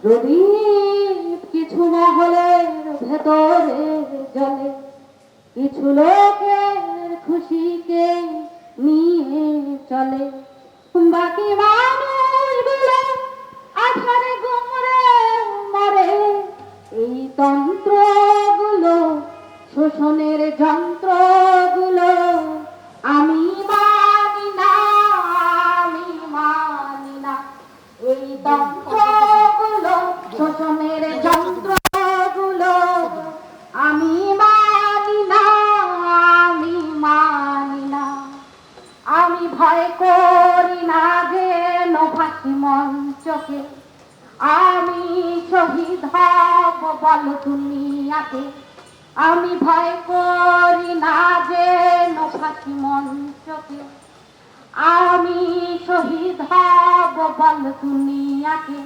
প্রদীপ কিছু মহলের ভেতরে জ্বলে, কিছু লোকের খুশিকে নিয়ে চলে। বাকি মানুষগুলো আধারে গুমরে মরে। এই তন্ত্রগুলো, শোষণের যন্ত্রগুলো আমি মানি না, আমি মানি না। এই তন্ত্রগুলো, শোষণের যন্ত্রগুলো আমি মানি না, আমি মানি না। আমি ভয় করি না যেন ফাঁসি মঞ্চকে, আমি শহীদ হব বল দুনিয়াতে। আমি ভয় করি না যেন ফাঁসি মঞ্চকে, আমি শহীদ হব বল দুনিয়াকে।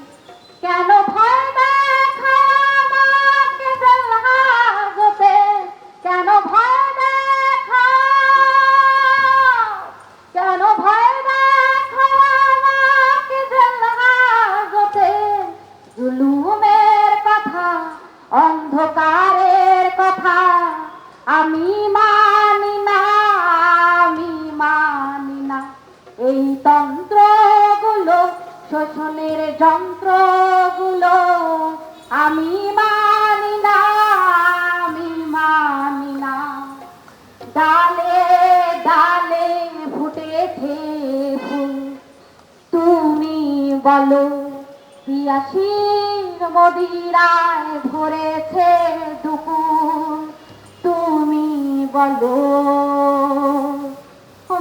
কেন ভয় দেখাও আমাকে জেল হাজতে, কেন ভয় দেখাও, কেন ভয় দেখাও আমাকে জেল হাজতে। জুলুমের কথা, অন্ধকারের কথা আমি মানি না, আমি মানি না। এই তন্ত্রগুলো, শোষণের যন্ত্রগুলো আমি মানি না, আমি মানি না। ডালে ডালে ফুটেছে ফুল, তুমি বলো পিয়াসির মদিরায় ভরেছে দুপুর। তুমি বলো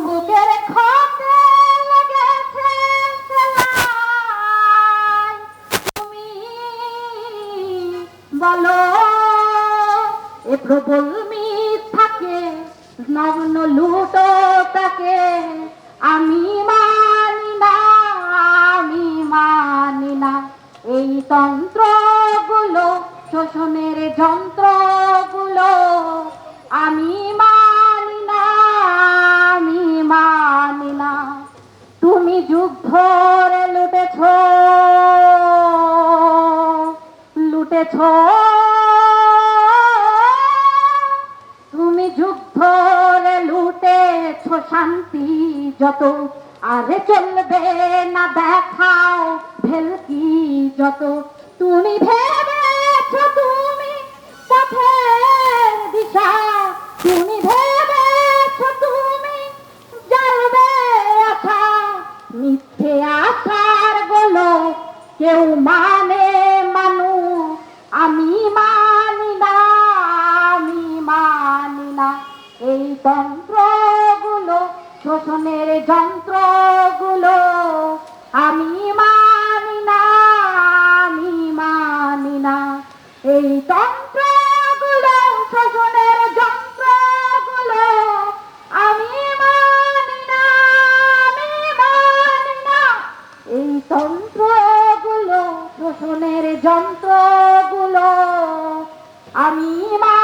বুকের ক্ষতে লেগেছে সেলাই। তুমি বলো এ প্রবল মিথ্যাকে, নগ্ন লুটোটাকে আমি মানি না, আমি মানি না। এই তন্ত্রগুলো, শোষণের যন্ত্রগুলো আমি মানি না, আমি মানি না। তুমি যুদ্ধরে লুটেছ, লুটেছ। তুমি যুদ্ধরে লুটেছ শান্তি যত, আরে চলবে না দেখাও ভেলকি যত। তুমি ভেবেছ তুমি পথের দিশা, তুমি ভেবেছ তুমি জ্বালবে আশা। মিথ্যে আশার গুলো কেউ মানে মানুষ, আমি মানি না, আমি মানি না। এই তন্ত্রগুলো, শোষণের যন্ত্রগুলো আমি মানি না, আমি মানি না। এই তন্ত্রগুলো, শোষণের যন্ত্রগুলো আমি মানি না, আমি মানি না। এই তন্ত্রগুলো, শোষণের যন্ত্রগুলো আমি মানি